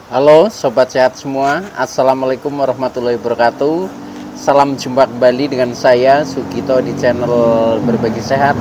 Halo Sobat Sehat semua, Assalamualaikum warahmatullahi wabarakatuh. Salam jumpa kembali dengan saya Sugito di channel Berbagi Sehat,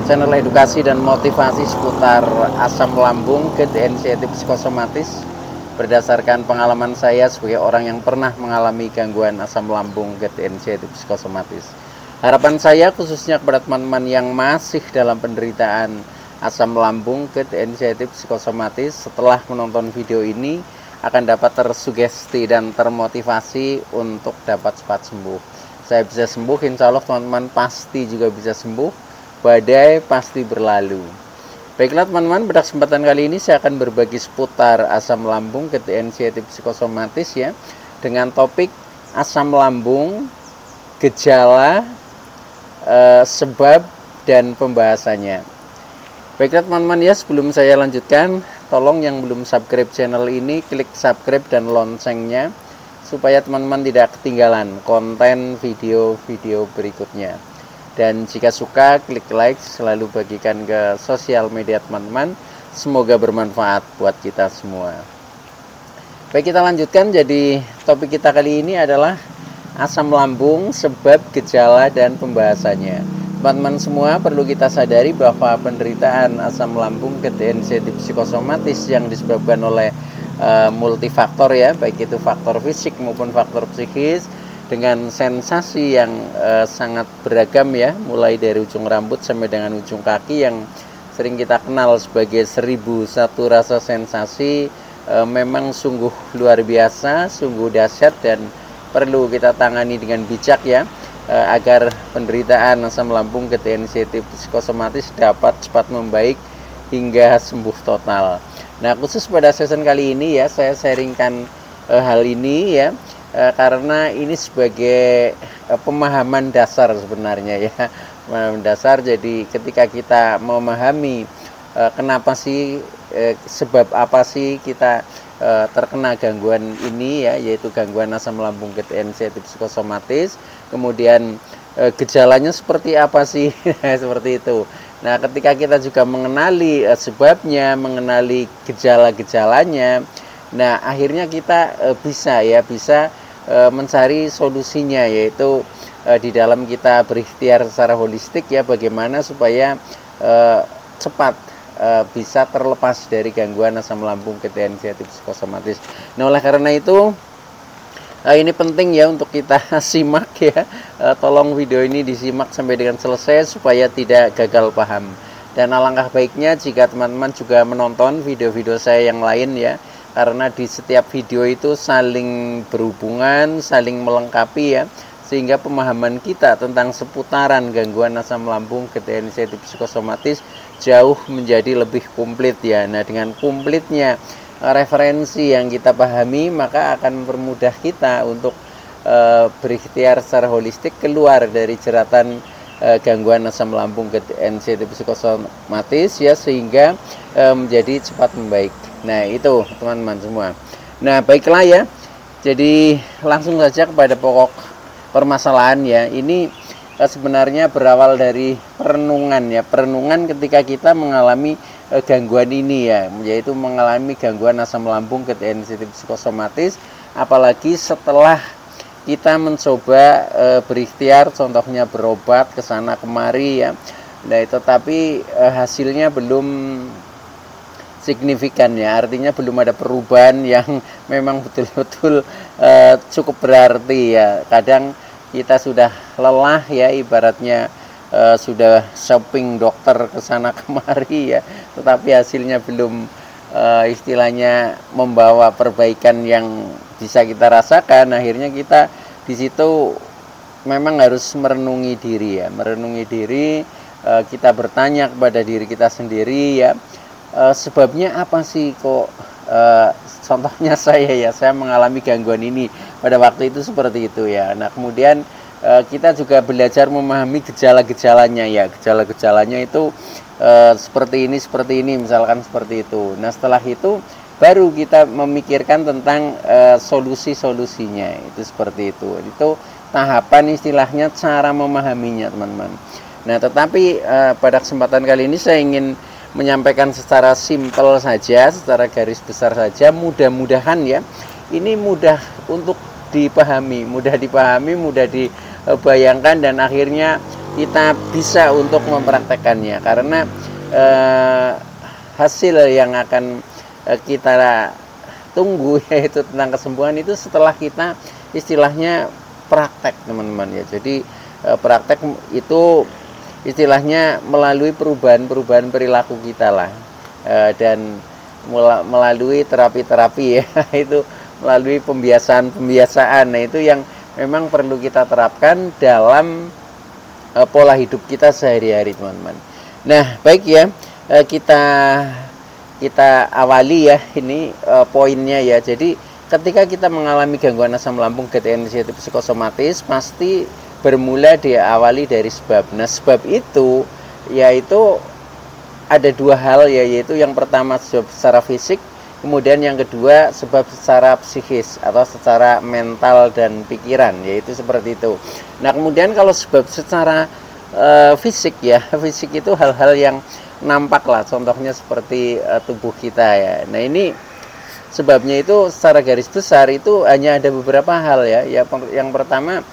channel edukasi dan motivasi seputar asam lambung, GERD, inisiatif psikosomatis. Berdasarkan pengalaman saya sebagai orang yang pernah mengalami gangguan asam lambung, GERD, inisiatif psikosomatis. Harapan saya khususnya kepada teman-teman yang masih dalam penderitaan asam lambung, GERD, inisiatif psikosomatis, setelah menonton video ini akan dapat tersugesti dan termotivasi untuk dapat cepat sembuh. Saya bisa sembuh, insya Allah teman-teman pasti juga bisa sembuh. Badai pasti berlalu. Baiklah teman-teman, pada kesempatan kali ini saya akan berbagi seputar asam lambung, GERD, inisiatif psikosomatis ya, dengan topik asam lambung, gejala, sebab dan pembahasannya. Baiklah teman-teman ya, sebelum saya lanjutkan, tolong yang belum subscribe channel ini klik subscribe dan loncengnya supaya teman-teman tidak ketinggalan konten video-video berikutnya. Dan jika suka, klik like, selalu bagikan ke sosial media teman-teman. Semoga bermanfaat buat kita semua. Baik, kita lanjutkan. Jadi topik kita kali ini adalah asam lambung, sebab, gejala, dan pembahasannya. Teman-teman semua perlu kita sadari bahwa penderitaan asam lambung, GERD, inisiatif psikosomatis yang disebabkan oleh multifaktor ya, baik itu faktor fisik maupun faktor psikis, dengan sensasi yang sangat beragam ya, mulai dari ujung rambut sampai dengan ujung kaki yang sering kita kenal sebagai 1001 rasa sensasi, memang sungguh luar biasa, sungguh dahsyat dan perlu kita tangani dengan bijak ya, agar penderitaan asam lambung, GERD, inisiatif psikosomatis dapat cepat membaik hingga sembuh total. Nah, khusus pada season kali ini ya, saya sharingkan hal ini ya, karena ini sebagai pemahaman dasar sebenarnya ya, pemahaman dasar. Jadi ketika kita memahami kenapa sih, sebab apa sih kita terkena gangguan ini ya, yaitu gangguan asam lambung, GERD, inisiatif psikosomatis, kemudian gejalanya seperti apa sih seperti itu. Nah, ketika kita juga mengenali sebabnya, mengenali gejala-gejalanya, nah akhirnya kita bisa mencari solusinya, yaitu di dalam kita berikhtiar secara holistik ya, bagaimana supaya cepat bisa terlepas dari gangguan asam lambung, GERD, inisiatif psikosomatis. Nah, oleh karena itu ini penting ya untuk kita simak ya. Tolong video ini disimak sampai dengan selesai supaya tidak gagal paham. Dan alangkah baiknya jika teman-teman juga menonton video-video saya yang lain ya, karena di setiap video itu saling berhubungan, saling melengkapi ya, sehingga pemahaman kita tentang seputaran gangguan asam lambung, GERD, inisiatif psikosomatis jauh menjadi lebih komplit ya. Nah, dengan komplitnya referensi yang kita pahami, maka akan mempermudah kita untuk berikhtiar secara holistik keluar dari jeratan gangguan asam lambung, GERD, inisiatif psikosomatis ya, sehingga menjadi cepat membaik. Nah, itu teman-teman semua. Nah, baiklah ya, jadi langsung saja kepada pokok permasalahan ya. Ini sebenarnya berawal dari perenungan ya, perenungan ketika kita mengalami gangguan ini ya, yaitu mengalami gangguan asam lambung, GERD, inisiatif psikosomatis, apalagi setelah kita mencoba berikhtiar, contohnya berobat ke sana kemari ya. Nah, tetapi hasilnya belum signifikan ya, artinya belum ada perubahan yang memang betul-betul cukup berarti ya. Kadang kita sudah lelah ya, ibaratnya sudah shopping dokter ke sana kemari ya, tetapi hasilnya belum istilahnya membawa perbaikan yang bisa kita rasakan. Akhirnya kita di situ memang harus merenungi diri ya, merenungi diri, kita bertanya kepada diri kita sendiri ya, sebabnya apa sih kok contohnya saya mengalami gangguan ini pada waktu itu seperti itu ya. Nah, kemudian kita juga belajar memahami gejala-gejalanya ya, gejala-gejalanya itu seperti ini misalkan seperti itu. Nah, setelah itu baru kita memikirkan tentang solusi-solusinya, itu seperti itu tahapan istilahnya, cara memahaminya teman-teman. Nah, tetapi pada kesempatan kali ini saya ingin menyampaikan secara simpel saja, secara garis besar saja, mudah-mudahan ya ini mudah untuk dipahami, mudah dibayangkan, dan akhirnya kita bisa untuk mempraktekannya, karena hasil yang akan kita tunggu yaitu tentang kesembuhan itu setelah kita istilahnya praktek, teman-teman ya. Jadi praktek itu istilahnya melalui perubahan perilaku kita lah, dan melalui terapi-terapi ya itu melalui pembiasaan. Nah, itu yang memang perlu kita terapkan dalam pola hidup kita sehari-hari, teman-teman. Nah, baik ya, kita awali ya ini poinnya ya. Jadi ketika kita mengalami gangguan asam lambung gejala inisiatif psikosomatis, pasti bermula diawali dari sebab. Nah, sebab itu yaitu ada dua hal ya, yaitu yang pertama sebab secara fisik, kemudian yang kedua sebab secara psikis atau secara mental dan pikiran, yaitu seperti itu. Nah, kemudian kalau sebab secara fisik ya, fisik itu hal-hal yang nampak lah, contohnya seperti tubuh kita ya. Nah, ini sebabnya itu secara garis besar itu hanya ada beberapa hal ya. Yang pertama,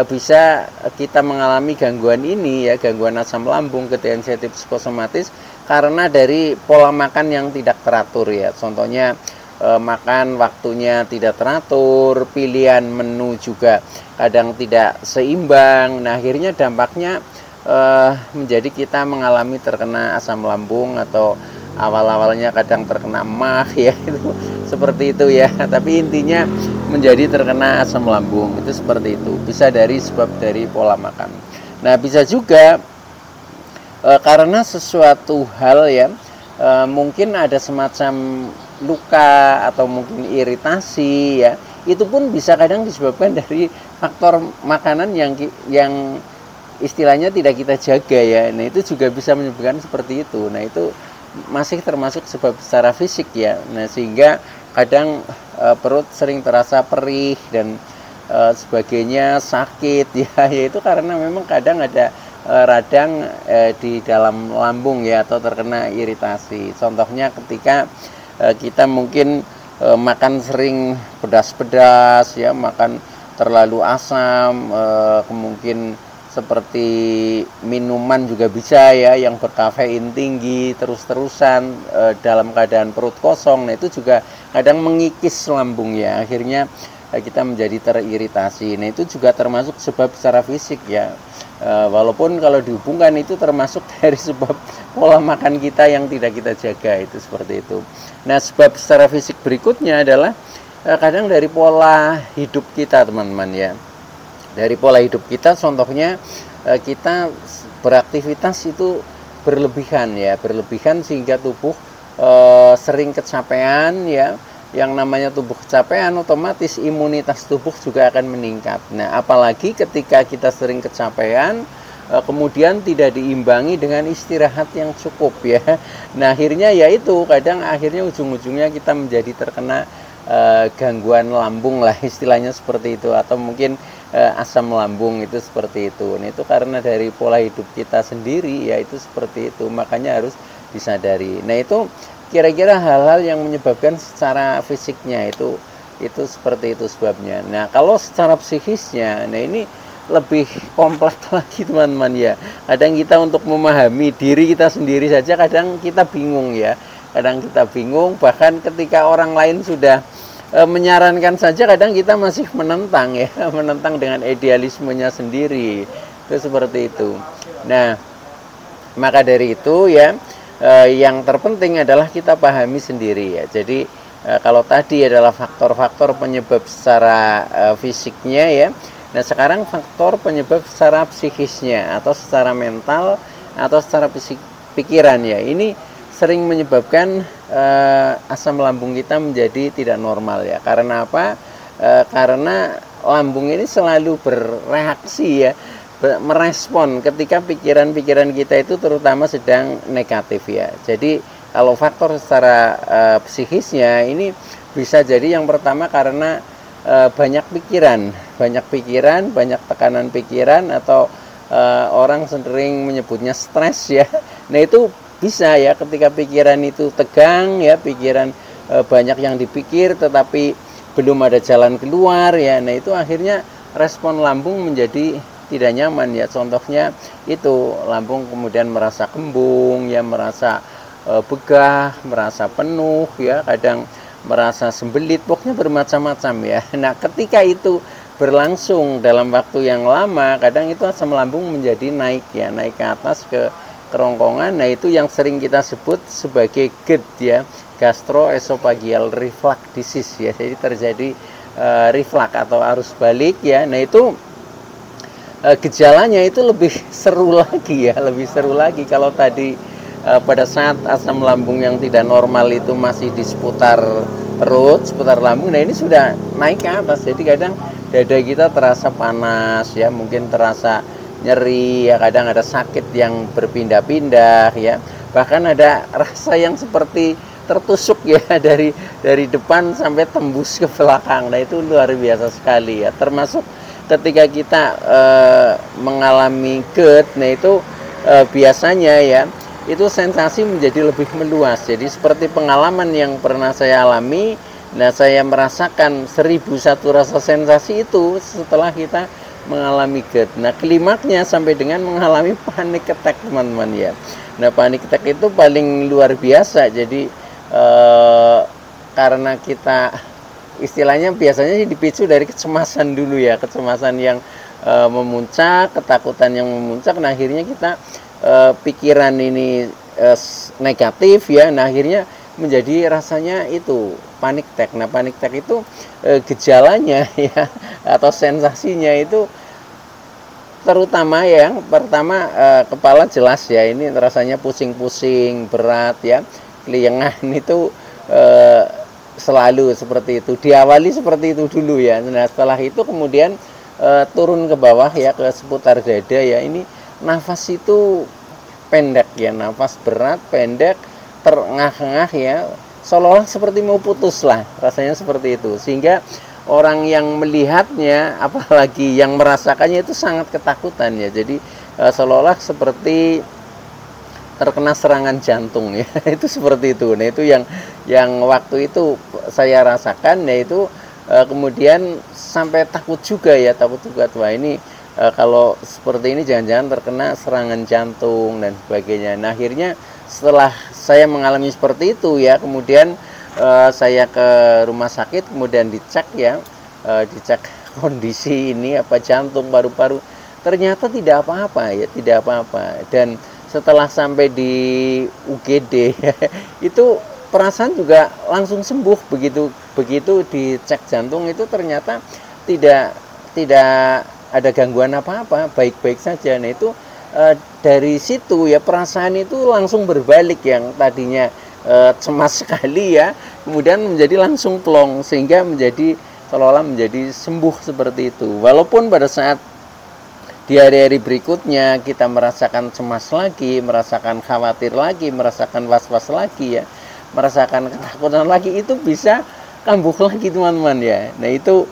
bisa kita mengalami gangguan ini ya, gangguan asam lambung gejala inisiatif psikosomatis karena dari pola makan yang tidak teratur ya. Contohnya makan waktunya tidak teratur, pilihan menu juga kadang tidak seimbang. Nah, akhirnya dampaknya menjadi kita mengalami terkena asam lambung, atau awal-awalnya kadang terkena MAH ya, itu seperti itu ya. Tapi intinya menjadi terkena asam lambung itu seperti itu. Bisa dari sebab dari pola makan. Nah, bisa juga karena sesuatu hal ya, mungkin ada semacam luka atau mungkin iritasi ya. Itu pun bisa kadang disebabkan dari faktor makanan yang istilahnya tidak kita jaga ya. Nah, itu juga bisa menyebabkan seperti itu. Nah, itu masih termasuk sebab secara fisik ya. Nah, sehingga kadang perut sering terasa perih dan sebagainya, sakit ya, yaitu karena memang kadang ada radang di dalam lambung ya, atau terkena iritasi. Contohnya ketika kita mungkin makan sering pedas-pedas ya, makan terlalu asam, kemungkinan seperti minuman juga bisa ya, yang berkafein tinggi terus-terusan dalam keadaan perut kosong. Nah, itu juga kadang mengikis lambung ya, akhirnya kita menjadi teriritasi. Nah, itu juga termasuk sebab secara fisik ya, walaupun kalau dihubungkan itu termasuk dari sebab pola makan kita yang tidak kita jaga, itu seperti itu. Nah, sebab secara fisik berikutnya adalah kadang dari pola hidup kita, teman-teman ya. Dari pola hidup kita, contohnya kita beraktivitas itu berlebihan sehingga tubuh sering kecapean ya. Yang namanya tubuh kecapean, otomatis imunitas tubuh juga akan meningkat. Nah, apalagi ketika kita sering kecapean kemudian tidak diimbangi dengan istirahat yang cukup ya. Nah, akhirnya yaitu kadang akhirnya ujung-ujungnya kita menjadi terkena gangguan lambung lah, istilahnya seperti itu, atau mungkin asam lambung, itu seperti itu. Nah, itu karena dari pola hidup kita sendiri ya, itu seperti itu, makanya harus disadari. Nah, itu kira-kira hal-hal yang menyebabkan secara fisiknya itu seperti itu sebabnya. Nah, kalau secara psikisnya, nah ini lebih kompleks lagi, teman-teman ya. Kadang kita untuk memahami diri kita sendiri saja kadang kita bingung ya. Kadang kita bingung, bahkan ketika orang lain sudah menyarankan saja kadang kita masih menentang ya, menentang dengan idealismenya sendiri. Itu seperti itu. Nah, maka dari itu ya, yang terpenting adalah kita pahami sendiri ya. Jadi kalau tadi adalah faktor-faktor penyebab secara fisiknya ya. Nah, sekarang faktor penyebab secara psikisnya atau secara mental atau secara pikiran ya. Ini sering menyebabkan asam lambung kita menjadi tidak normal ya. Karena apa? Karena lambung ini selalu bereaksi ya, merespon ketika pikiran-pikiran kita itu terutama sedang negatif ya. Jadi kalau faktor secara psikisnya ini bisa jadi yang pertama karena banyak pikiran, banyak tekanan pikiran, atau orang sering menyebutnya stres ya. Nah, itu bisa ya ketika pikiran itu tegang ya, pikiran banyak yang dipikir tetapi belum ada jalan keluar ya. Nah itu akhirnya respon lambung menjadi tidak nyaman ya. Contohnya itu lambung kemudian merasa kembung ya, merasa begah, merasa penuh ya, kadang merasa sembelit, pokoknya bermacam-macam ya. Nah ketika itu berlangsung dalam waktu yang lama, kadang itu asam lambung menjadi naik ya, naik ke atas ke kerongkongan. Nah itu yang sering kita sebut sebagai GERD ya, gastroesophageal reflux disease ya. Jadi terjadi reflux atau arus balik ya. Nah itu gejalanya itu lebih seru lagi ya, lebih seru lagi. Kalau tadi pada saat asam lambung yang tidak normal itu masih di seputar perut, seputar lambung, nah ini sudah naik ke atas. Jadi kadang dada kita terasa panas ya, mungkin terasa nyeri ya, kadang ada sakit yang berpindah-pindah ya, bahkan ada rasa yang seperti tertusuk ya dari depan sampai tembus ke belakang. Nah itu luar biasa sekali ya, termasuk ketika kita mengalami GERD. Nah itu biasanya ya itu sensasi menjadi lebih meluas. Jadi seperti pengalaman yang pernah saya alami, nah saya merasakan 1001 rasa sensasi itu setelah kita mengalami GERD. Nah klimaknya sampai dengan mengalami panic attack teman-teman ya. Nah panic attack itu paling luar biasa. Jadi karena kita istilahnya biasanya dipicu dari kecemasan dulu ya, kecemasan yang memuncak, ketakutan yang memuncak. Nah akhirnya kita pikiran ini negatif ya, nah akhirnya menjadi rasanya itu panic attack. Nah panic attack itu gejalanya ya atau sensasinya itu terutama yang pertama kepala jelas ya, ini rasanya pusing-pusing berat ya, keliengan itu selalu seperti itu, diawali seperti itu dulu ya. Nah setelah itu kemudian turun ke bawah ya, ke seputar dada ya, ini nafas itu pendek ya, nafas berat, pendek, terengah-engah ya, seolah-olah seperti mau putus lah, rasanya seperti itu. Sehingga orang yang melihatnya, apalagi yang merasakannya itu sangat ketakutan ya. Jadi seolah-olah seperti terkena serangan jantung ya, itu seperti itu. Nah itu yang waktu itu saya rasakan, yaitu kemudian sampai takut juga ya, takut juga, wah ini kalau seperti ini jangan-jangan terkena serangan jantung dan sebagainya. Nah akhirnya setelah saya mengalami seperti itu ya, kemudian saya ke rumah sakit, kemudian dicek ya, dicek kondisi ini apa jantung, paru-paru, ternyata tidak apa-apa ya, tidak apa-apa. Dan setelah sampai di UGD itu perasaan juga langsung sembuh. Begitu dicek jantung itu ternyata tidak ada gangguan apa-apa, baik-baik saja. Nah itu dari situ ya perasaan itu langsung berbalik, yang tadinya cemas sekali ya, kemudian menjadi langsung plong, sehingga menjadi seolah-olah menjadi sembuh seperti itu. Walaupun pada saat di hari-hari berikutnya kita merasakan cemas lagi, merasakan khawatir lagi, merasakan was-was lagi ya, merasakan ketakutan lagi, itu bisa kambuh lagi teman-teman ya. Nah itu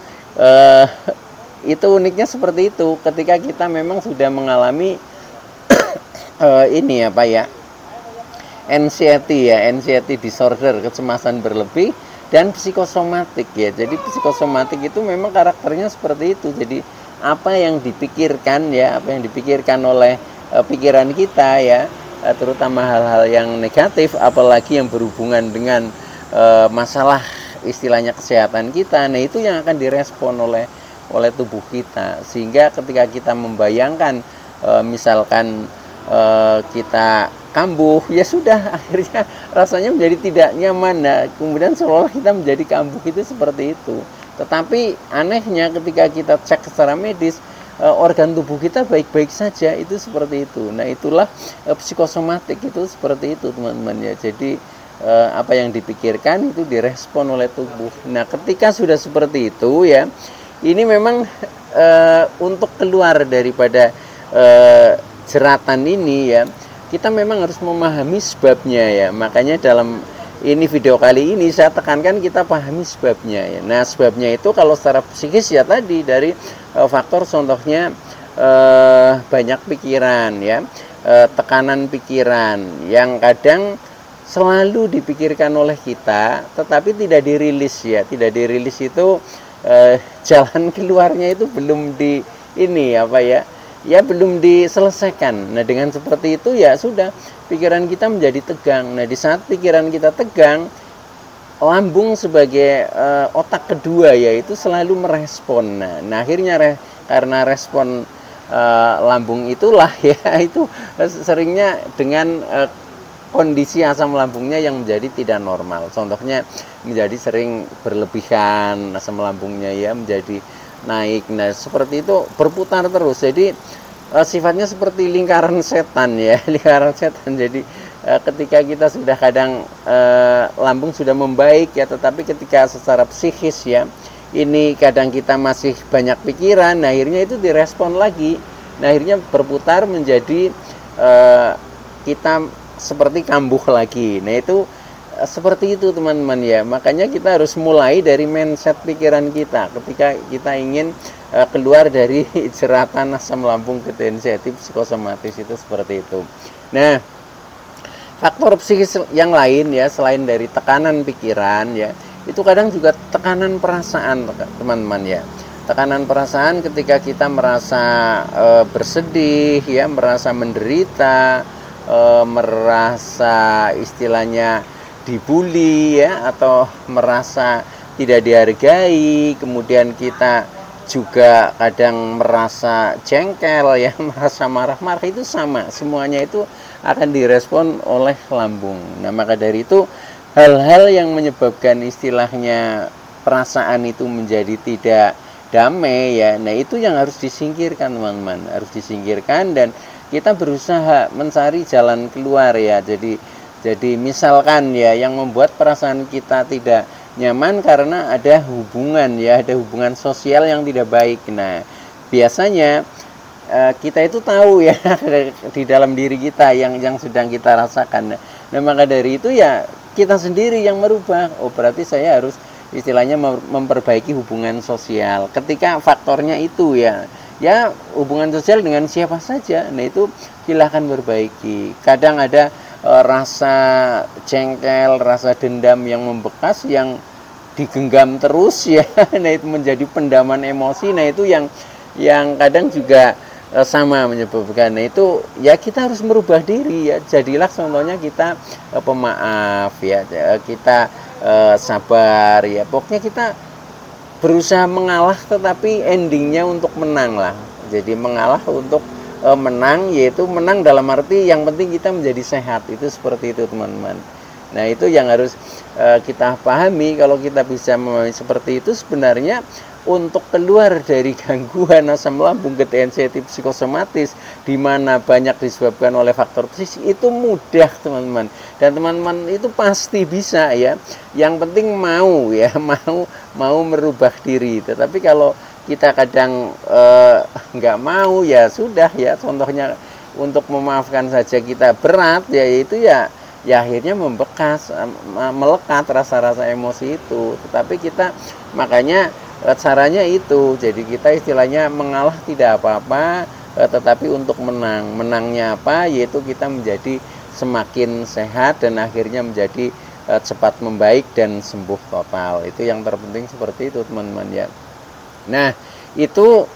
uniknya seperti itu ketika kita memang sudah mengalami ini apa ya, anxiety ya, anxiety disorder, kecemasan berlebih, dan psikosomatik ya. Jadi psikosomatik itu memang karakternya seperti itu. Jadi apa yang dipikirkan ya, apa yang dipikirkan oleh pikiran kita ya, terutama hal-hal yang negatif, apalagi yang berhubungan dengan masalah istilahnya kesehatan kita, nah itu yang akan direspon oleh tubuh kita. Sehingga ketika kita membayangkan misalkan kita kambuh, ya sudah, akhirnya rasanya menjadi tidak nyaman. Nah, kemudian seolah kita menjadi kambuh itu seperti itu. Tetapi anehnya ketika kita cek secara medis, organ tubuh kita baik-baik saja, itu seperti itu. Nah itulah psikosomatik itu seperti itu teman-teman ya. Jadi apa yang dipikirkan itu direspon oleh tubuh. Nah ketika sudah seperti itu ya, ini memang untuk keluar daripada jeratan ini ya, kita memang harus memahami sebabnya ya. Makanya dalam ini video kali ini saya tekankan kita pahami sebabnya ya. Nah sebabnya itu kalau secara psikis ya tadi dari faktor contohnya banyak pikiran ya, tekanan pikiran yang kadang selalu dipikirkan oleh kita tetapi tidak dirilis ya. Tidak dirilis itu jalan keluarnya itu belum di ini apa ya, ya belum diselesaikan. Nah dengan seperti itu ya sudah, pikiran kita menjadi tegang. Nah di saat pikiran kita tegang, lambung sebagai otak kedua yaitu selalu merespon. Nah akhirnya karena respon lambung itulah ya itu seringnya dengan kondisi asam lambungnya yang menjadi tidak normal. Contohnya menjadi sering berlebihan asam lambungnya ya, menjadi naik. Nah seperti itu berputar terus. Jadi sifatnya seperti lingkaran setan ya, lingkaran setan. Jadi ketika kita sudah kadang lambung sudah membaik ya, tetapi ketika secara psikis ya ini kadang kita masih banyak pikiran, nah akhirnya itu direspon lagi. Nah akhirnya berputar menjadi kita seperti kambuh lagi. Nah itu seperti itu teman-teman ya. Makanya kita harus mulai dari mindset pikiran kita ketika kita ingin keluar dari jeratan asam lambung ketensiatif psikosomatis itu seperti itu. Nah faktor psikis yang lain ya selain dari tekanan pikiran ya, itu kadang juga tekanan perasaan teman-teman ya. Tekanan perasaan ketika kita merasa bersedih ya, merasa menderita, merasa istilahnya dibully ya, atau merasa tidak dihargai, kemudian kita juga kadang merasa jengkel ya, merasa marah-marah, itu sama, semuanya itu akan direspon oleh lambung. Nah maka dari itu hal-hal yang menyebabkan istilahnya perasaan itu menjadi tidak damai ya, nah itu yang harus disingkirkan teman-teman, harus disingkirkan dan kita berusaha mencari jalan keluar ya. Jadi misalkan ya yang membuat perasaan kita tidak nyaman karena ada hubungan ya, ada hubungan sosial yang tidak baik. Nah biasanya kita itu tahu ya di dalam diri kita yang sedang kita rasakan. Nah maka dari itu ya kita sendiri yang merubah. Oh berarti saya harus istilahnya memperbaiki hubungan sosial. Ketika faktornya itu ya hubungan sosial dengan siapa saja, nah itu silahkan perbaiki. Kadang ada rasa jengkel, rasa dendam yang membekas yang digenggam terus ya, nah itu menjadi pendaman emosi. Nah itu yang kadang juga sama menyebabkan. Nah itu ya kita harus merubah diri ya. Jadilah contohnya kita pemaaf ya, kita sabar ya. Pokoknya kita berusaha mengalah tetapi endingnya untuk menang lah. Jadi mengalah untuk menang, yaitu menang dalam arti yang penting kita menjadi sehat. Itu seperti itu teman-teman. Nah itu yang harus kita pahami. Kalau kita bisa memahami seperti itu, sebenarnya untuk keluar dari gangguan asam lambung ketensiatif psikosomatis di mana banyak disebabkan oleh faktor psikis itu mudah teman-teman, dan teman-teman itu pasti bisa ya. Yang penting mau ya, mau merubah diri. Tetapi kalau kita kadang nggak mau ya sudah ya, contohnya untuk memaafkan saja kita berat ya, itu ya akhirnya membekas, melekat rasa-rasa emosi itu. Tetapi kita makanya caranya itu, jadi kita istilahnya mengalah tidak apa-apa, tetapi untuk menangnya apa, yaitu kita menjadi semakin sehat dan akhirnya menjadi cepat membaik dan sembuh total. Itu yang terpenting seperti itu teman-teman ya. Nah itu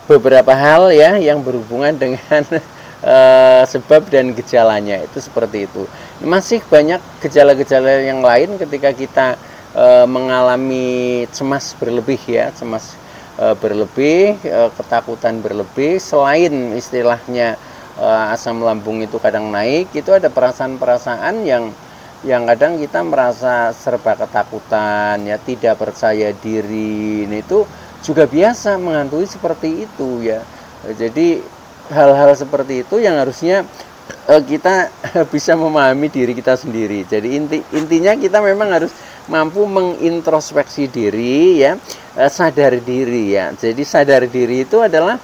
beberapa hal ya yang berhubungan dengan sebab dan gejalanya, itu seperti itu. Masih banyak gejala-gejala yang lain ketika kita mengalami cemas berlebih ya, cemas berlebih, ketakutan berlebih. Selain istilahnya asam lambung itu kadang naik, itu ada perasaan-perasaan yang kadang kita merasa serba ketakutan ya, tidak percaya diri. Nah, itu juga biasa menghantui seperti itu ya. Jadi hal-hal seperti itu yang harusnya kita bisa memahami diri kita sendiri. Jadi intinya kita memang harus mampu mengintrospeksi diri ya, sadar diri ya. Jadi sadar diri itu adalah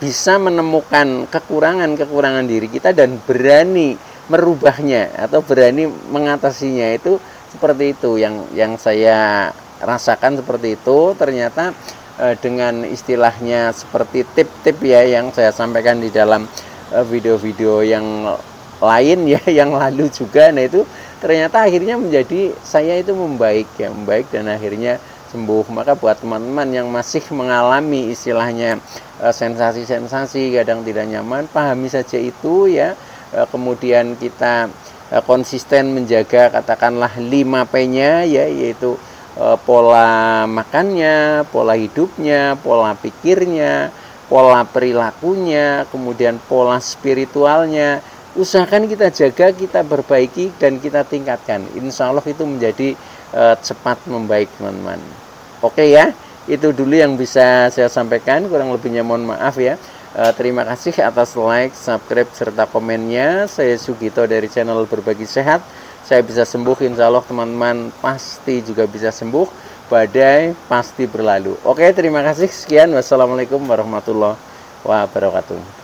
bisa menemukan kekurangan diri kita dan berani merubahnya atau berani mengatasinya. Itu seperti itu yang saya rasakan seperti itu. Ternyata dengan istilahnya seperti tip-tip ya yang saya sampaikan di dalam video-video yang lain ya yang lalu juga. Nah itu ternyata akhirnya menjadi saya itu membaik ya, membaik dan akhirnya sembuh. Maka buat teman-teman yang masih mengalami istilahnya sensasi-sensasi kadang tidak nyaman, pahami saja itu ya. Kemudian kita konsisten menjaga katakanlah 5P-nya ya, yaitu pola makannya, pola hidupnya, pola pikirnya, pola perilakunya, kemudian pola spiritualnya. Usahakan kita jaga, kita perbaiki, dan kita tingkatkan. Insya Allah itu menjadi cepat membaik, teman-teman. Oke ya, itu dulu yang bisa saya sampaikan. Kurang lebihnya mohon maaf ya. Terima kasih atas like, subscribe, serta komennya. Saya Sugito dari channel Berbagi Sehat. Saya bisa sembuh, insya Allah teman-teman pasti juga bisa sembuh. Badai pasti berlalu. Oke, terima kasih. Sekian. Wassalamualaikum warahmatullahi wabarakatuh.